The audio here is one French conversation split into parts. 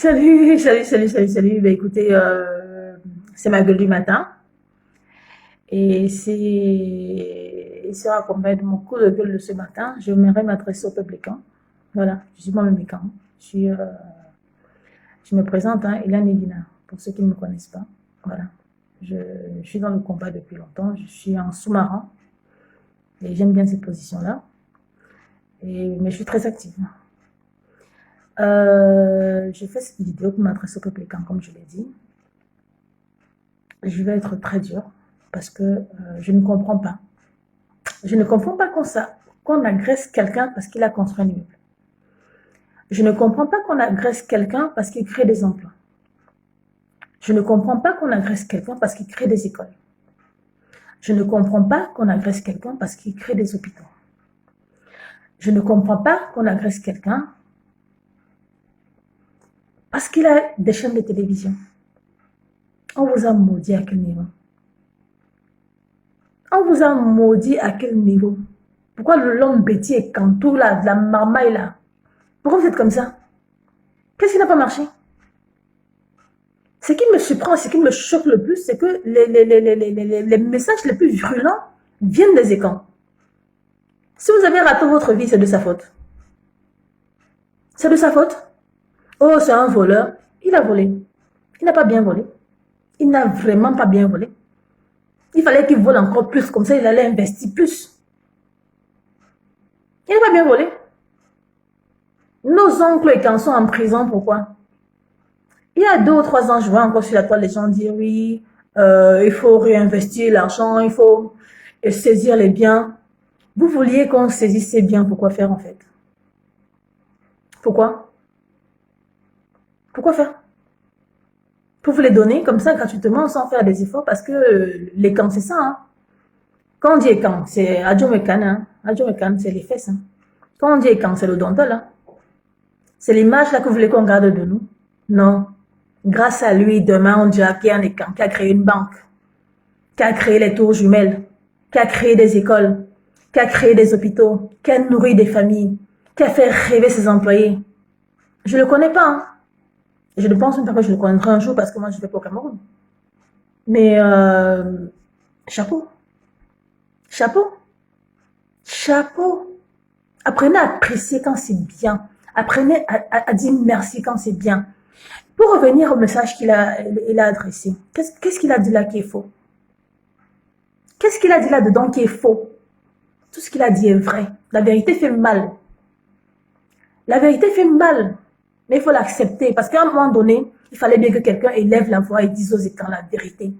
Salut, salut, salut, salut, salut. Bah, écoutez, c'est ma gueule du matin et il sera accompagné de mon coup de gueule de ce matin. J'aimerais m'adresser au peuple Mécan. Voilà, je suis moi-même Mécan. Je suis, euh, je me présente, hein, Ilan Edina, pour ceux qui ne me connaissent pas. Voilà, je, je suis dans le combat depuis longtemps. Je suis en sous-marin et j'aime bien cette position-là. Mais je suis très active. J'ai fait cette vidéo pour m'adresser au peuple Mécan, comme je l'ai dit. Je vais être très dur parce que je ne comprends pas. Je ne comprends pas qu'on agresse quelqu'un parce qu'il a construit un immeuble. Je ne comprends pas qu'on agresse quelqu'un parce qu'il crée des emplois. Je ne comprends pas qu'on agresse quelqu'un parce qu'il crée des écoles. Je ne comprends pas qu'on agresse quelqu'un parce qu'il crée des hôpitaux. Je ne comprends pas qu'on agresse quelqu'un parce qu'il a des chaînes de télévision. On vous a maudit à quel niveau? On vous a maudit à quel niveau? Pourquoi l'homme petit et cantou là, de la marmaille là? Pourquoi vous êtes comme ça? Qu'est-ce qui n'a pas marché? Ce qui me surprend, ce qui me choque le plus, c'est que les messages les plus virulents viennent des écrans. Si vous avez raté votre vie, c'est de sa faute. C'est de sa faute. Oh, c'est un voleur. Il a volé. Il n'a pas bien volé. Il n'a vraiment pas bien volé. Il fallait qu'il vole encore plus, comme ça il allait investir plus. Il n'a pas bien volé. Nos oncles et quand sont en prison, pourquoi? Il y a 2 ou 3 ans, je vois encore sur la toile les gens dire oui, il faut réinvestir l'argent, il faut saisir les biens. Vous vouliez qu'on saisisse ces biens, pourquoi faire en fait? Pourquoi? Pourquoi faire? Pour vous les donner comme ça gratuitement sans faire des efforts parce que les camps c'est ça. Hein. Quand on dit camp, c'est Adjomekan, hein. Adjomekan, c'est les fesses. Hein. Quand on dit camp, c'est le dental. Hein. C'est l'image là que vous voulez qu'on garde de nous. Non. Grâce à lui, demain, on dira qu'il y a un écran, qui a créé une banque, qui a créé les tours jumelles, qui a créé des écoles, qui a créé des hôpitaux, qui a nourri des familles, qui a fait rêver ses employés. Je ne le connais pas. Hein. Je ne pense même pas que je le connaîtrai un jour parce que moi, je ne vais pas au Cameroun. Mais chapeau. Chapeau. Chapeau. Apprenez à apprécier quand c'est bien. Apprenez à dire merci quand c'est bien. Pour revenir au message qu'il a adressé, qu'est-ce qu'il a dit là qui est faux? Qu'est-ce qu'il a dit là-dedans qui est faux? Tout ce qu'il a dit est vrai. La vérité fait mal. La vérité fait mal. Mais il faut l'accepter. Parce qu'à un moment donné, il fallait bien que quelqu'un élève la voix et dise aux écrans la vérité.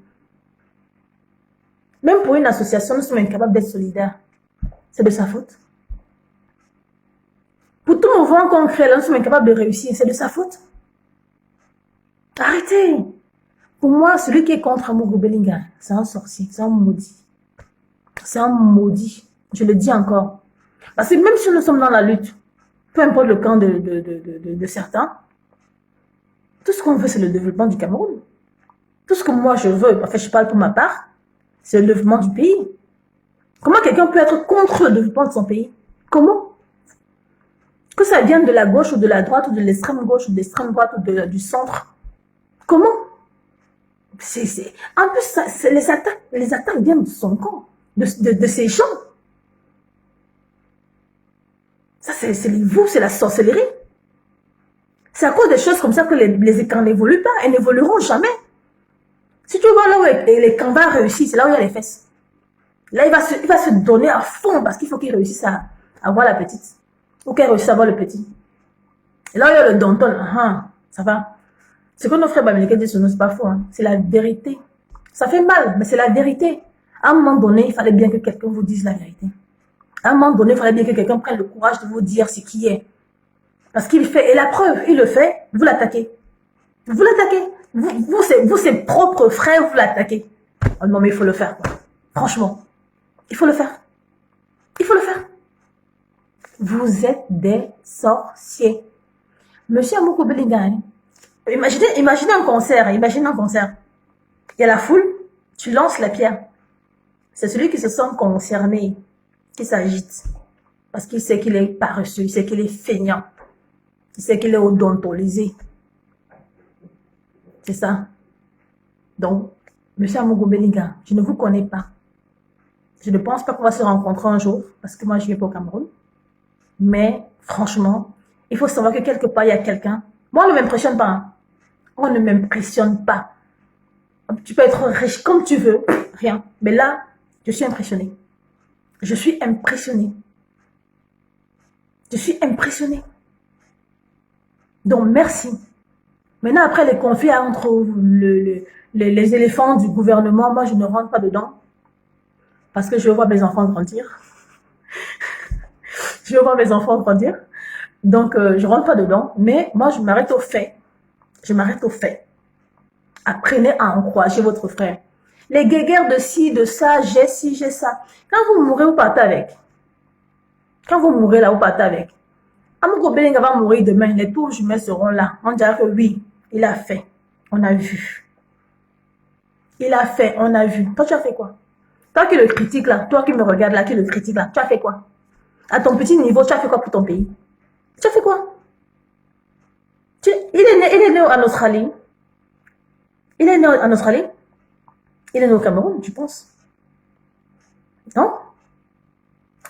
Même pour une association, nous sommes incapables d'être solidaires. C'est de sa faute. Pour tout mouvement qu'on crée, nous sommes incapables de réussir. C'est de sa faute. Arrêtez. Pour moi, celui qui est contre Amougou Bellinga, c'est un sorcier, c'est un maudit. C'est un maudit. Je le dis encore. Parce que même si nous sommes dans la lutte, peu importe le camp de certains, tout ce qu'on veut, c'est le développement du Cameroun. Tout ce que moi je veux, en fait, je parle pour ma part, c'est le développement du pays. Comment quelqu'un peut être contre le développement de son pays? Comment? Que ça vienne de la gauche ou de la droite ou de l'extrême gauche ou de l'extrême droite ou du centre. Comment? En plus, les attaques viennent de son camp, de ces gens. Ça, c'est la sorcellerie. C'est à cause des choses comme ça que les écrans n'évoluent pas. Elles n'évolueront jamais. Si tu vois là où les camps vont réussir, c'est là où il y a les fesses. Là, il va se donner à fond parce qu'il faut qu'il réussisse à avoir la petite. Ou qu'elle réussisse à avoir le petit. Et là où il y a le danton, ça va. Ce que nos frères Bamileke disent sur nous, c'est pas faux. Hein. C'est la vérité. Ça fait mal, mais c'est la vérité. À un moment donné, il fallait bien que quelqu'un vous dise la vérité. À un moment donné, il fallait bien que quelqu'un prenne le courage de vous dire ce qui est. Parce qu'il fait, et la preuve, il le fait, vous l'attaquez. Vous l'attaquez. Vous, ses propres frères, vous l'attaquez. Oh non, mais il faut le faire. Quoi. Franchement, il faut le faire. Il faut le faire. Vous êtes des sorciers. Monsieur Amougou Bellinga, imaginez un concert. Imaginez un concert. Il y a la foule, tu lances la pierre. C'est celui qui se sent concerné, qui s'agite. Parce qu'il sait qu'il est paresseux, il sait qu'il est feignant. Il sait qu'il est odontolisé. C'est ça. Donc, monsieur Amogo Belinga, je ne vous connais pas. Je ne pense pas qu'on va se rencontrer un jour, parce que moi, je viens pas au Cameroun. Mais, franchement, il faut savoir que quelque part, il y a quelqu'un. Moi, on ne m'impressionne pas. Hein. On ne m'impressionne pas. Tu peux être riche comme tu veux, rien. Mais là, je suis impressionnée. Je suis impressionnée. Je suis impressionnée. Donc, merci. Maintenant, après les conflits entre les éléphants du gouvernement, moi, je ne rentre pas dedans. Parce que je veux voir mes enfants grandir. Je veux voir mes enfants grandir. Donc, je ne rentre pas dedans. Mais moi, je m'arrête au fait. Je m'arrête au fait. Apprenez à encourager votre frère. Les guéguerres de ci, de ça, j'ai ci, j'ai ça. Quand vous mourrez, vous partez avec. Quand vous mourrez là, vous partez avec. Amogo Belinga va mourir demain. Les tours jumelles seront là. On dira que oui, il a fait. On a vu. Il a fait, on a vu. Toi, tu as fait quoi? Toi qui le critiques là, toi qui me regardes là, qui le critique là, tu as fait quoi? À ton petit niveau, tu as fait quoi pour ton pays? Tu as fait quoi? Il est né en Australie. Il est né en Australie. Il est né au Cameroun, tu penses? Non?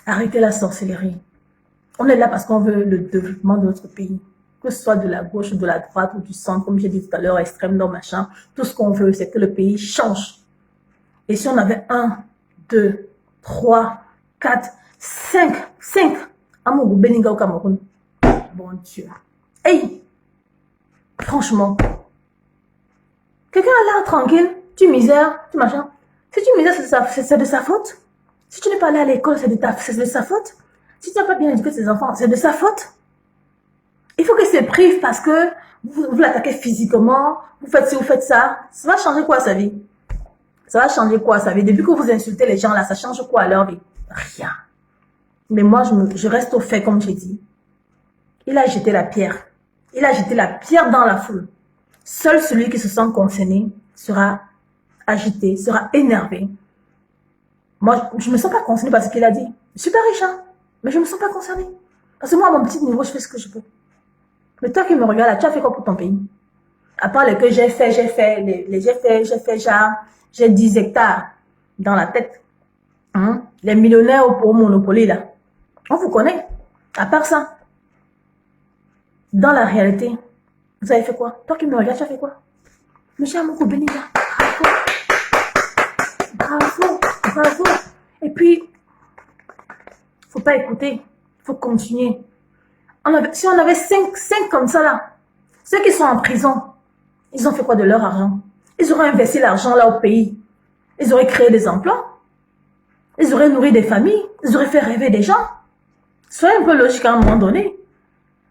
Arrêtez la sorcellerie. On est là parce qu'on veut le développement de notre pays. Que ce soit de la gauche ou de la droite ou du centre, comme j'ai dit tout à l'heure, extrême, non, machin. Tout ce qu'on veut, c'est que le pays change. Et si on avait 1, 2, 3, 4, 5 Amogo Belinga au Cameroun. Bon Dieu. Hey! Franchement. Quelqu'un a l'air tranquille. Tu misères, tu machin. Si tu misères, c'est de sa faute. Si tu n'es pas allé à l'école, c'est de sa faute. Si tu n'as pas bien éduqué tes enfants, c'est de sa faute. Il faut qu'il se prive parce que vous l'attaquez physiquement, vous faites ci, vous faites ça. Ça va changer quoi sa vie? Ça va changer quoi sa vie? Depuis que vous insultez les gens là, ça change quoi à leur vie? Rien. Mais moi, je reste au fait comme j'ai dit. Il a jeté la pierre. Il a jeté la pierre dans la foule. Seul celui qui se sent concerné sera agité, sera énervé. Moi, je ne me sens pas concernée par ce qu'il a dit. Je suis pas riche, hein, mais je ne me sens pas concernée. Parce que moi, à mon petit niveau, je fais ce que je peux. Mais toi qui me regardes là, tu as fait quoi pour ton pays? À part les que j'ai fait, genre, j'ai 10 hectares dans la tête. Hein? Les millionnaires au Monopoly, là. On vous connaît. À part ça, dans la réalité, vous avez fait quoi? Toi qui me regardes, tu as fait quoi? Monsieur Amogo Belinga, bravo, bravo. Et puis, faut pas écouter, faut continuer. Si on avait 5 comme ça là, ceux qui sont en prison, ils ont fait quoi de leur argent? Ils auraient investi l'argent là au pays. Ils auraient créé des emplois. Ils auraient nourri des familles. Ils auraient fait rêver des gens. Soyez un peu logique à un moment donné.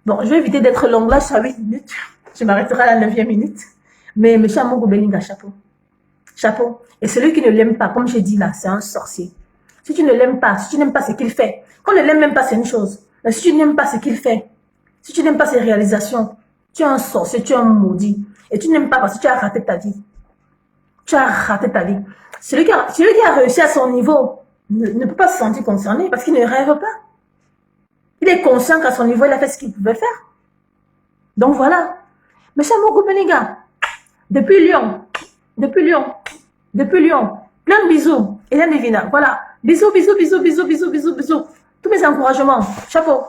Bon, je vais éviter d'être longue là, je suis à 8 minutes. Je m'arrêterai à la 9e minute. Mais monsieur Amogo Belinga, chapeau. Chapeau. Et celui qui ne l'aime pas, comme j'ai dit là, c'est un sorcier. Si tu ne l'aimes pas, si tu n'aimes pas ce qu'il fait, qu'on ne l'aime même pas, c'est une chose. Mais si tu n'aimes pas ce qu'il fait, si tu n'aimes pas ses réalisations, tu es un sorcier, tu es un maudit. Et tu n'aimes pas parce que tu as raté ta vie. Tu as raté ta vie. Celui qui a réussi à son niveau ne peut pas se sentir concerné parce qu'il ne rêve pas. Il est conscient qu'à son niveau, il a fait ce qu'il pouvait faire. Donc voilà. Monsieur Amogo Belinga, depuis Lyon, plein de bisous. Hélène Divina, voilà. Bisous. Tous mes encouragements. Chapeau.